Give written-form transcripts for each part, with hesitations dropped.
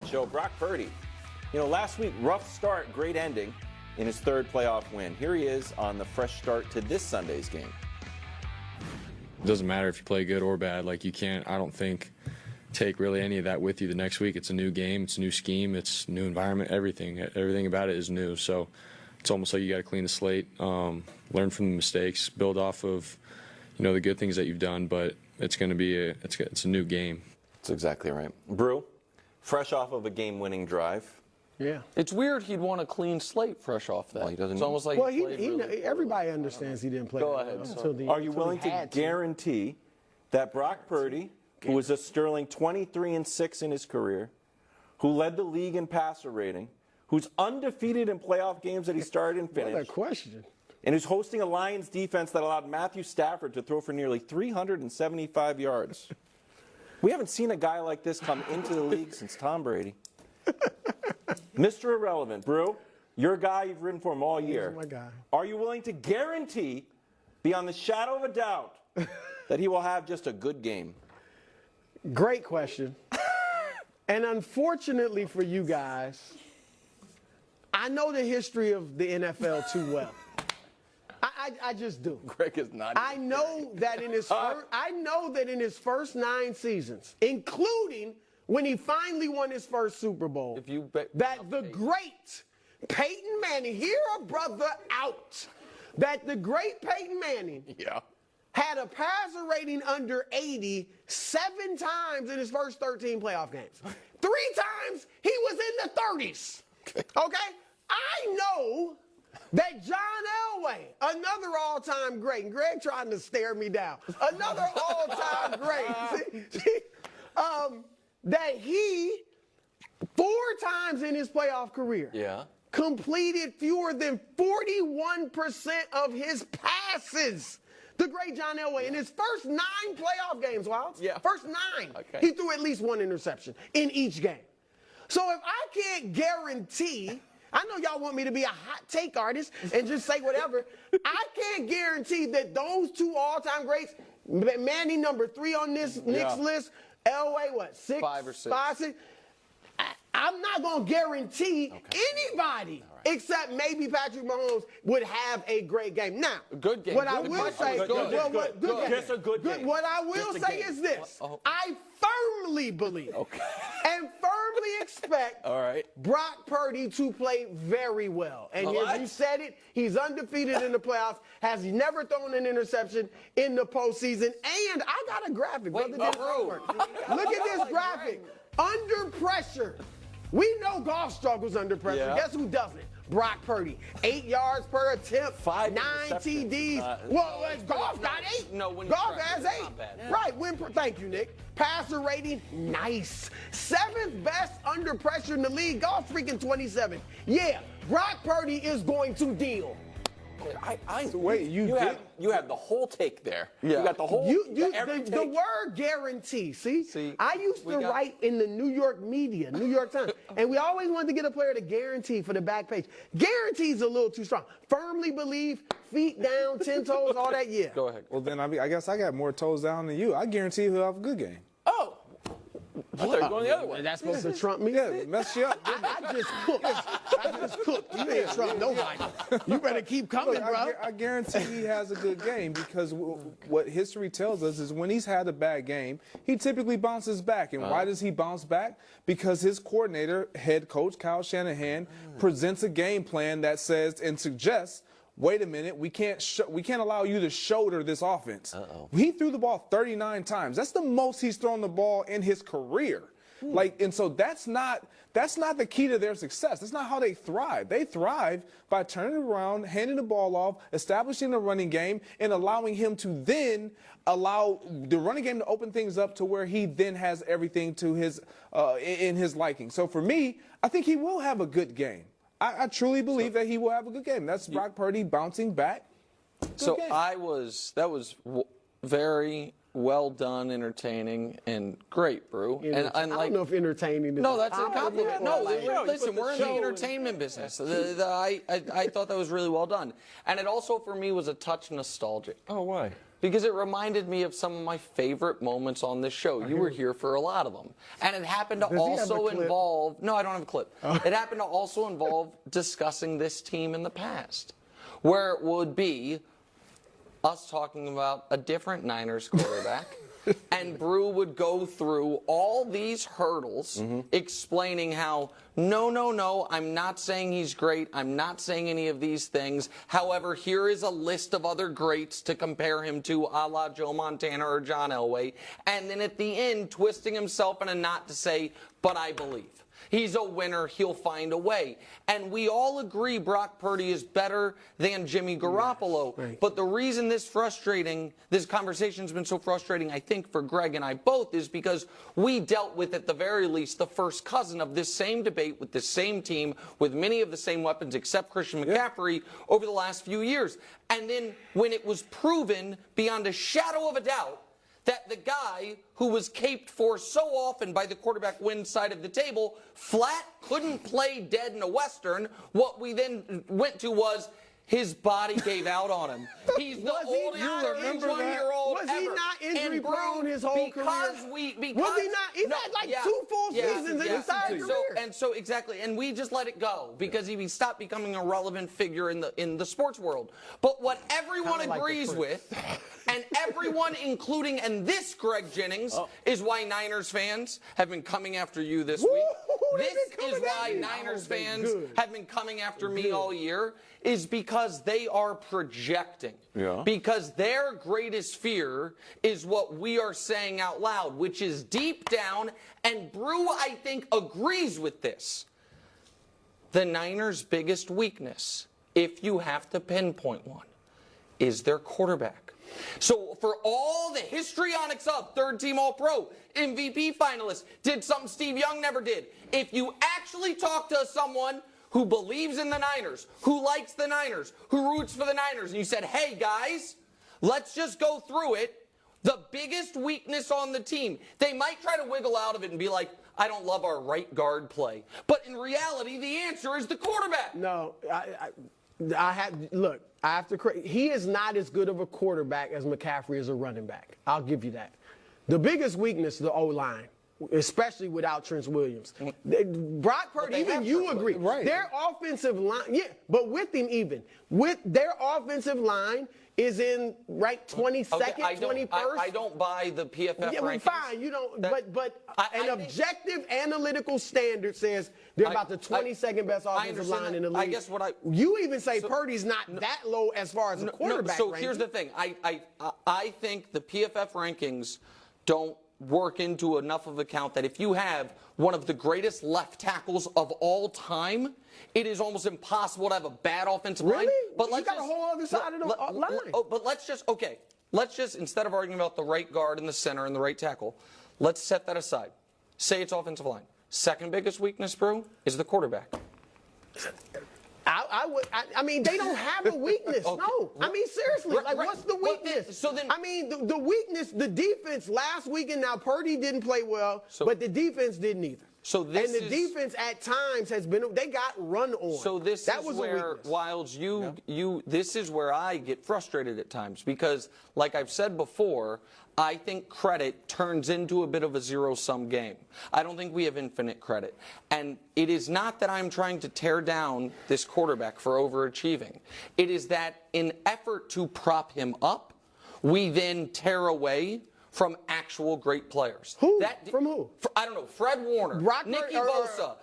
Show. Brock Purdy. Last week, rough start, great ending in his third playoff win. Here he is on the fresh start to this Sunday's game. It doesn't matter if you play good or bad. Like, you can't, I don't think, take really any of that with you the next week. It's a new game, it's a new scheme, it's a new environment, everything about it is new. So it's almost like you got to clean the slate, learn from the mistakes, build off of, the good things that you've done. But it's going to be it's a new game. That's exactly right. Brew, fresh off of a game-winning drive. Yeah. It's weird he'd want a clean slate fresh off that. Well, he doesn't. It's almost like Well, everybody understands he didn't play. Go ahead. Until the, Are you willing to guarantee that Brock Purdy, who was a sterling 23-6 in his career, who led the league in passer rating, who's undefeated in playoff games that he started and finished, what a question, and who's hosting a Lions defense that allowed Matthew Stafford to throw for nearly 375 yards? We haven't seen a guy like this come into the league since Tom Brady. Mr. Irrelevant, Brew, your guy, you've ridden for him all year. He's my guy. Are you willing to guarantee, beyond the shadow of a doubt, that he will have just a good game? Great question. And unfortunately for you guys, I know the history of the NFL too well. I just do. Greg is not. I know that in his first 9 seasons, including when he finally won his first Super Bowl, that the great Peyton Manning, hear a brother out, that the great Peyton Manning had a passer rating under 80 7 times in his first 13 playoff games. 3 times he was in the 30s. Okay? I know that John Elway, another all-time great, and Greg trying to stare me down, another all-time great, that he, 4 times in his playoff career, completed fewer than 41% of his passes. The great John Elway, in his first 9 playoff games, Wilds, first 9, he threw at least 1 interception in each game. So if I can't guarantee, I know y'all want me to be a hot take artist and just say whatever, I can't guarantee that those 2 all-time greats, Manning number 3 on this Knicks list, Elway, what, 6? 5 or 6. 5, 6. I'm not going to guarantee anybody except maybe Patrick Mahomes would have a great game. Now, good game. What I will say, Just a good game. What I will say is this: I firmly believe and firmly expect Brock Purdy to play very well. And as you said it, he's undefeated in the playoffs. Has never thrown an interception in the postseason. And I got a graphic. Look at this graphic. Under pressure. We know golf struggles under pressure. Guess who doesn't? Brock Purdy. 8 yards per attempt, 9 TDs. Golf got 8. No, when golf has 8. Right. Thank you, Nick. Passer rating, nice. 7th best under pressure in the league. Golf freaking 27. Yeah, Brock Purdy is going to deal. You have the whole take there. You got the whole. The word guarantee. See, I used to write in the New York media, New York Times, and we always wanted to get a player to guarantee for the back page. Guarantee's a little too strong. Firmly believe, feet down, 10 toes, all that. Yeah. Go ahead. Well, then I guess I got more toes down than you. I guarantee he'll have a good game. Oh. I thought you were going the other way. That's supposed to trump me? Yeah, mess you up. I just cooked. You ain't trump nobody. You better keep coming, bro. I guarantee he has a good game because what history tells us is when he's had a bad game, he typically bounces back. And why does he bounce back? Because his coordinator, head coach Kyle Shanahan, presents a game plan that says and suggests, wait a minute, we can't allow you to shoulder this offense. He threw the ball 39 times. That's the most he's thrown the ball in his career. And so that's not the key to their success. That's not how they thrive. They thrive by turning around, handing the ball off, establishing a running game, and allowing him to then allow the running game to open things up to where he then has everything to his in his liking. So for me, I think he will have a good game. I truly believe that he will have a good game. That's Brock Purdy bouncing back. That was very well done, entertaining, and great, Brew. And I don't know if entertaining is no, that's a compliment. No, listen, put we're in the the show entertainment business. I thought that was really well done. And it also, for me, was a touch nostalgic. Oh, why? Because it reminded me of some of my favorite moments on this show. You were here for a lot of them. And it happened to Does he have also a clip? involve... No, I don't have a clip. It happened to also involve discussing this team in the past, where it would be us talking about a different Niners quarterback, and Brew would go through all these hurdles, explaining how, no, I'm not saying he's great. I'm not saying any of these things. However, here is a list of other greats to compare him to, a la Joe Montana or John Elway. And then at the end, twisting himself in a knot to say, but I believe. He's a winner. He'll find a way. And we all agree Brock Purdy is better than Jimmy Garoppolo. Yes, right. But the reason this conversation's been so frustrating, I think, for Greg and I both, is because we dealt with, at the very least, the first cousin of this same debate with this same team, with many of the same weapons except Christian McCaffrey over the last few years. And then when it was proven beyond a shadow of a doubt that the guy who was caped for so often by the quarterback win side of the table flat couldn't play dead in a Western, what we then went to was his body gave out on him. He's the oldest 31-year-old Was ever. he not injury And prone his whole career? Was he not? He's had like 2 full seasons in his entire career. So exactly, and we just let it go because he stopped becoming a relevant figure in the sports world. But what everyone agrees with, and everyone, including, and this, Greg Jennings, is why Niners fans have been coming after you this week. This is why Niners fans have been coming after me all year, is because they are projecting. Yeah. Because their greatest fear is what we are saying out loud, which is deep down, and Brew, I think, agrees with this. The Niners' biggest weakness, if you have to pinpoint one, is their quarterback. So for all the histrionics of third-team All-Pro, MVP finalist, did something Steve Young never did. If you actually talk to someone who believes in the Niners, who likes the Niners, who roots for the Niners, and you said, hey, guys, let's just go through it, the biggest weakness on the team, they might try to wiggle out of it and be like, I don't love our right guard play. But in reality, the answer is the quarterback. No, I have to. He is not as good of a quarterback as McCaffrey is a running back. I'll give you that. The biggest weakness is the O-line, especially without Trent Williams. Brock Purdy, even you agree. Right. Their offensive line, but with him even. With their offensive line is in, 22nd, 21st. I don't buy the PFF Yeah, rankings. fine, you don't. But I an think objective analytical standard says they're about the 22nd best offensive line in the league. I guess you even say Purdy's not that low as far as a quarterback. So here's the thing. I think the PFF rankings don't work into enough of account that if you have one of the greatest left tackles of all time, it is almost impossible to have a bad offensive line. But you got a whole other side of the line. But let's just, instead of arguing about the right guard and the center and the right tackle, let's set that aside. Say it's offensive line. Second biggest weakness, Brew, is the quarterback. I mean, they don't have a weakness. Okay. No. I mean, seriously. Right. What's the weakness? I mean, the weakness, the defense last weekend, now Purdy didn't play well, but the defense didn't either. Defense at times they got run on. So this is where, Wilds, this is where I get frustrated at times because, like I've said before, I think credit turns into a bit of a zero-sum game. I don't think we have infinite credit. And it is not that I'm trying to tear down this quarterback for overachieving. It is that in effort to prop him up, we then tear away from actual great players. Who? From who? I don't know. Fred Warner, Nicky Bosa,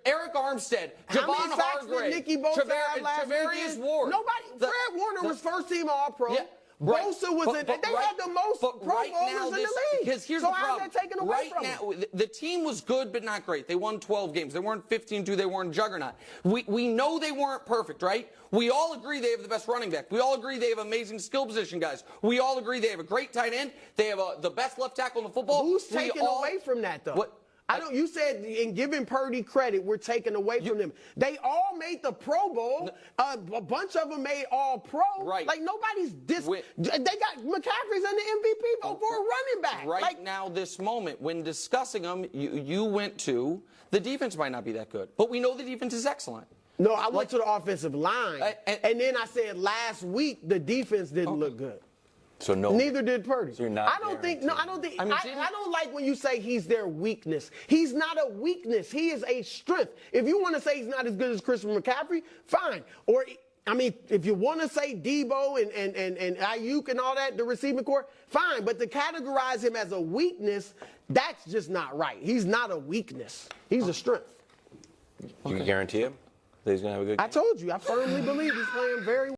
Eric Armstead, Javon Hargrave, Nicky Bosa Travarius Ward. Fred Warner was first team All-Pro. Yeah. Bosa was they had the most Pro Bowlers in the league. Because here's so the problem. How's that taken away from them? The team was good but not great. They won 12 games. They weren't 15-2. They weren't juggernaut. We know they weren't perfect, right? We all agree they have the best running back. We all agree they have amazing skill position guys. We all agree they have a great tight end. They have the best left tackle in the football. Who's taking away from that, though? I don't. You said in giving Purdy credit, we're taking away from them. They all made the Pro Bowl. A bunch of them made All Pro. Right. Like nobody's They got McCaffrey's in the MVP vote for a running back. Right now, this moment, when discussing them, you went to the defense might not be that good, but we know the defense is excellent. No, I went to the offensive line, and then I said last week the defense didn't look good. So no. Neither did Purdy. So you're not I don't think. I don't like when you say he's their weakness. He's not a weakness. He is a strength. If you want to say he's not as good as Christian McCaffrey, fine. Or I mean, if you want to say Debo and Ayuk and all that, the receiving core, fine. But to categorize him as a weakness, that's just not right. He's not a weakness. He's a strength. You can guarantee him that he's going to have a good game? I told you, I firmly believe he's playing very well.